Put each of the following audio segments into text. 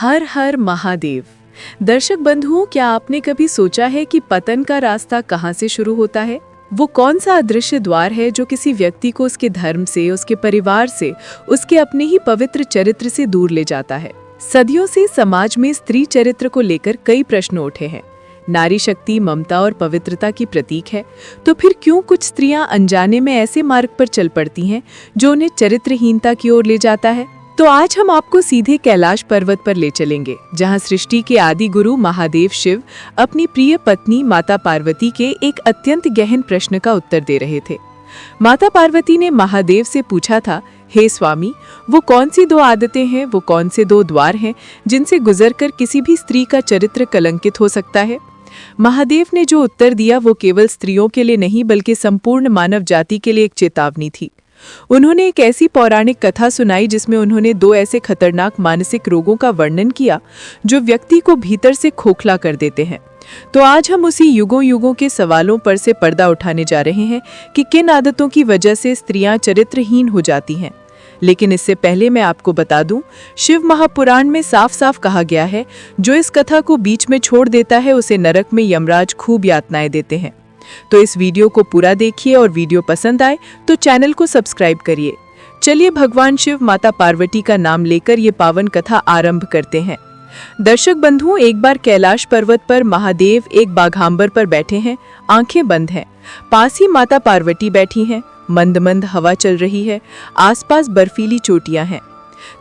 हर हर महादेव। दर्शक बंधुओं, क्या आपने कभी सोचा है कि पतन का रास्ता कहाँ से शुरू होता है? वो कौन सा अदृश्य द्वार है जो किसी व्यक्ति को उसके धर्म से, उसके परिवार से, उसके अपने ही पवित्र चरित्र से दूर ले जाता है? सदियों से समाज में स्त्री चरित्र को लेकर कई प्रश्न उठे हैं। नारी शक्ति, ममता और पवित्रता की प्रतीक है, तो फिर क्यों कुछ स्त्रियां अनजाने में ऐसे मार्ग पर चल पड़ती हैं जो उन्हें चरित्रहीनता की ओर ले जाता है? तो आज हम आपको सीधे कैलाश पर्वत पर ले चलेंगे, जहां सृष्टि के आदि गुरु महादेव शिव अपनी प्रिय पत्नी माता पार्वती के एक अत्यंत गहन प्रश्न का उत्तर दे रहे थे। माता पार्वती ने महादेव से पूछा था, हे स्वामी, वो कौन सी दो आदतें हैं, वो कौन से दो द्वार हैं जिनसे गुजरकर किसी भी स्त्री का चरित्र कलंकित हो सकता है? महादेव ने जो उत्तर दिया वो केवल स्त्रियों के लिए नहीं बल्कि संपूर्ण मानव जाति के लिए एक चेतावनी थी। उन्होंने एक ऐसी पौराणिक कथा सुनाई जिसमें उन्होंने दो ऐसे खतरनाक मानसिक रोगों का वर्णन किया जो व्यक्ति को भीतर से खोखला कर देते हैं। तो आज हम उसी युगों युगों के सवालों पर से पर्दा उठाने जा रहे हैं कि किन आदतों की वजह से स्त्रियां चरित्रहीन हो जाती हैं। लेकिन इससे पहले मैं आपको बता दूं, शिव महापुराण में साफ साफ कहा गया है, जो इस कथा को बीच में छोड़ देता है उसे नरक में यमराज खूब यातनाएं देते हैं। तो इस वीडियो को पूरा देखिए और वीडियो पसंद आए तो चैनल को सब्सक्राइब करिए। चलिए भगवान शिव माता पार्वती का नाम लेकर ये पावन कथा आरंभ करते हैं। दर्शक बंधुओं, एक बार कैलाश पर्वत पर महादेव एक बाघांबर पर बैठे हैं, आंखें बंद हैं। पास ही माता पार्वती बैठी हैं, मंद मंद हवा चल रही है, आसपास बर्फीली चोटियां हैं।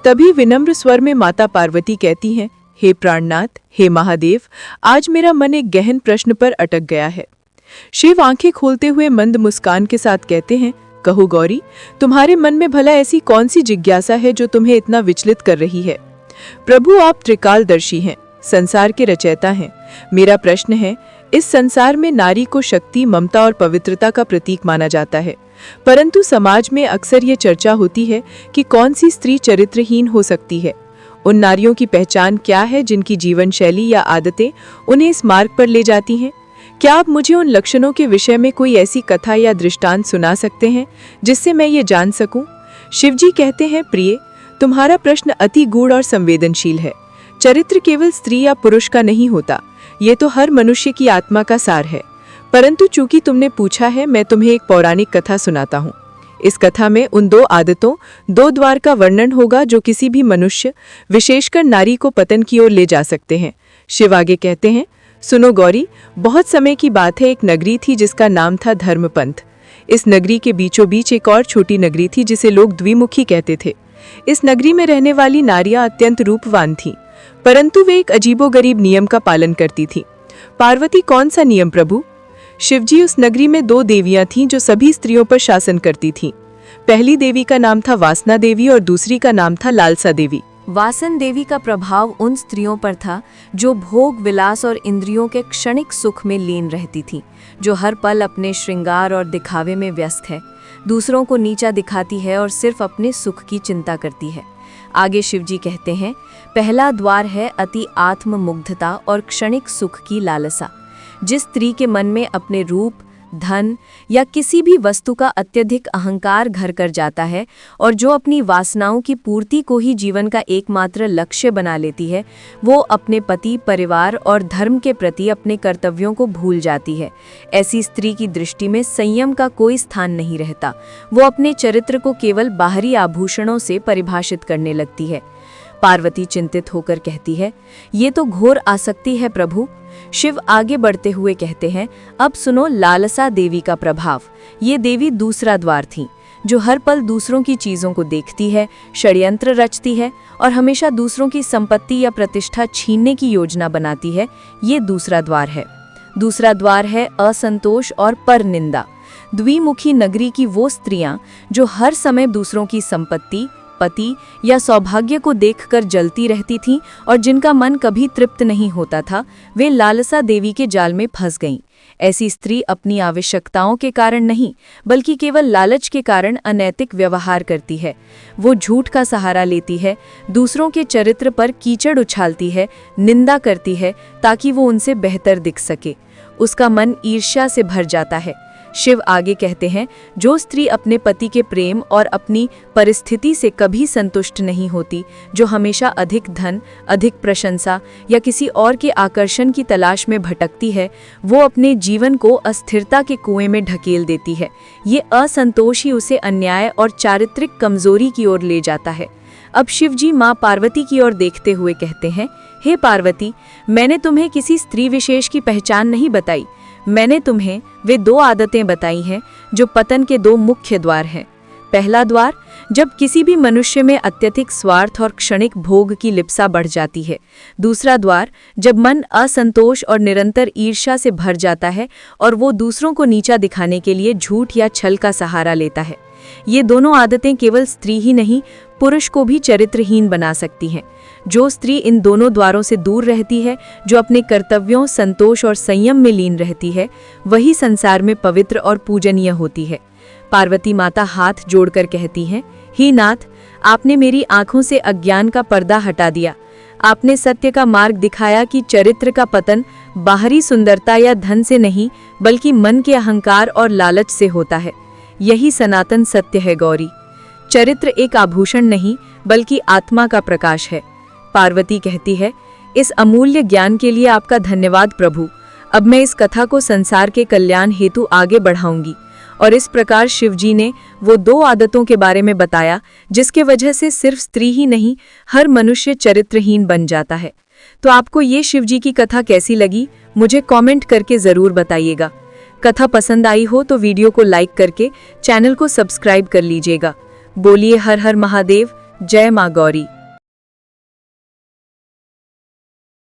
तभी विनम्र स्वर में माता पार्वती कहती हैं, हे प्राणनाथ, हे महादेव, आज मेरा मन एक गहन प्रश्न पर अटक गया है। शिव आंखें खोलते हुए मंद मुस्कान के साथ कहते हैं, कहो गौरी, तुम्हारे मन में भला ऐसी कौन सी जिज्ञासा है जो तुम्हें इतना विचलित कर रही है? प्रभु, आप त्रिकालदर्शी हैं, संसार के रचयिता हैं। मेरा प्रश्न है, इस संसार में नारी को शक्ति, ममता और पवित्रता का प्रतीक माना जाता है, परंतु समाज में अक्सर ये चर्चा होती है कि कौन सी स्त्री चरित्रहीन हो सकती है। उन नारियों की पहचान क्या है जिनकी जीवन शैली या आदतें उन्हें इस मार्ग पर ले जाती हैं? क्या आप मुझे उन लक्षणों के विषय में कोई ऐसी कथा या दृष्टांत सुना सकते हैं जिससे मैं ये जान सकूं? शिवजी कहते हैं, प्रिय, तुम्हारा प्रश्न अति गूढ़ और संवेदनशील है। चरित्र केवल स्त्री या पुरुष का नहीं होता, ये तो हर मनुष्य की आत्मा का सार है। परंतु चूंकि तुमने पूछा है, मैं तुम्हें एक पौराणिक कथा सुनाता हूँ। इस कथा में उन दो आदतों, दो द्वार का वर्णन होगा जो किसी भी मनुष्य, विशेषकर नारी को पतन की ओर ले जा सकते हैं। शिव आगे कहते हैं, सुनो गौरी, बहुत समय की बात है, एक नगरी थी जिसका नाम था धर्मपंथ। इस नगरी के बीचों बीच एक और छोटी नगरी थी जिसे लोग द्विमुखी कहते थे। इस नगरी में रहने वाली नारियां अत्यंत रूपवान थीं, परंतु वे एक अजीबोगरीब नियम का पालन करती थीं। पार्वती, कौन सा नियम प्रभु? शिवजी, उस नगरी में दो देवियां थीं जो सभी स्त्रियों पर शासन करती थीं। पहली देवी का नाम था वासना देवी और दूसरी का नाम था लालसा देवी। वासन देवी का प्रभाव उन स्त्रियों पर था जो भोग, विलास और इंद्रियों के क्षणिक सुख में लीन रहती थीं, जो हर पल अपने श्रृंगार और दिखावे में व्यस्त है, दूसरों को नीचा दिखाती है और सिर्फ अपने सुख की चिंता करती है। आगे शिवजी कहते हैं, पहला द्वार है अति आत्ममुग्धता और क्षणिक सुख की लालसा। जिस स्त्री के मन में अपने रूप, धन या किसी भी वस्तु का अत्यधिक अहंकार घर कर जाता है और जो अपनी वासनाओं की पूर्ति को ही जीवन का एकमात्र लक्ष्य बना लेती है, वो अपने पति, परिवार और धर्म के प्रति अपने कर्तव्यों को भूल जाती है। ऐसी स्त्री की दृष्टि में संयम का कोई स्थान नहीं रहता। वो अपने चरित्र को केवल बाहरी आभूषणों से परिभाषित करने लगती है। पार्वती चिंतित होकर कहती है, ये तो घोर आसक्ति है प्रभु। शिव आगे बढ़ते हुए कहते हैं, अब सुनो लालसा देवी का प्रभाव। ये देवी दूसरा द्वार थी, जो हर पल दूसरों की चीजों को देखती है, षड्यंत्र रचती है और हमेशा दूसरों की संपत्ति या प्रतिष्ठा छीनने की योजना बनाती है। ये दूसरा द्वार है। दूसरा द्वार है असंतोष और परनिंदा। द्विमुखी नगरी की वो स्त्रियां जो हर समय दूसरों की संपत्ति, पति या सौभाग्य को देखकर जलती रहती थीं और जिनका मन कभी तृप्त नहीं होता था, वे लालसा देवी के जाल में फंस गईं। ऐसी स्त्री अपनी आवश्यकताओं के कारण नहीं बल्कि केवल लालच के कारण अनैतिक व्यवहार करती है। वो झूठ का सहारा लेती है, दूसरों के चरित्र पर कीचड़ उछालती है, निंदा करती है ताकि वो उनसे बेहतर दिख सके। उसका मन ईर्ष्या से भर जाता है। शिव आगे कहते हैं, जो स्त्री अपने पति के प्रेम और अपनी परिस्थिति से कभी संतुष्ट नहीं होती, जो हमेशा अधिक धन, अधिक प्रशंसा या किसी और के आकर्षण की तलाश में भटकती है, वो अपने जीवन को अस्थिरता के कुएं में ढकेल देती है। ये असंतोष ही उसे अन्याय और चारित्रिक कमजोरी की ओर ले जाता है। अब शिवजी माँ पार्वती की ओर देखते हुए कहते हैं, हे पार्वती, मैंने तुम्हें किसी स्त्री विशेष की पहचान नहीं बताई, मैंने तुम्हें वे 2 आदतें बताई हैं जो पतन के 2 मुख्य द्वार हैं। पहला द्वार, जब किसी भी मनुष्य में अत्यधिक स्वार्थ और क्षणिक भोग की लिप्सा बढ़ जाती है। दूसरा द्वार, जब मन असंतोष और निरंतर ईर्ष्या से भर जाता है और वो दूसरों को नीचा दिखाने के लिए झूठ या छल का सहारा लेता है। ये दोनों आदतें केवल स्त्री ही नहीं, पुरुष को भी चरित्रहीन बना सकती हैं। जो स्त्री इन दोनों द्वारों से दूर रहती है, जो अपने कर्तव्यों, संतोष और संयम में लीन रहती है, वही संसार में पवित्र और पूजनीय होती है। पार्वती माता हाथ जोड़कर कहती हैं, हे नाथ, आपने मेरी आंखों से अज्ञान का पर्दा हटा दिया। आपने सत्य का मार्ग दिखाया कि चरित्र का पतन बाहरी सुंदरता या धन से नहीं, बल्कि मन के अहंकार और लालच से होता है। यही सनातन सत्य है गौरी। चरित्र एक आभूषण नहीं, बल्कि आत्मा का प्रकाश है। पार्वती कहती है, इस अमूल्य ज्ञान के लिए आपका धन्यवाद प्रभु। अब मैं इस कथा को संसार के कल्याण हेतु आगे बढ़ाऊंगी। और इस प्रकार शिवजी ने वो 2 आदतों के बारे में बताया, जिसके वजह से सिर्फ स्त्री ही नहीं, हर मनुष्य चरित्रहीन बन जाता है। तो आपको ये शिवजी की कथा कैसी लगी, मुझे कमेंट करके ज़रूर बताइएगा। कथा पसंद आई हो तो वीडियो को लाइक करके चैनल को सब्सक्राइब कर लीजिएगा। बोलिए हर हर महादेव, जय माँ गौरी।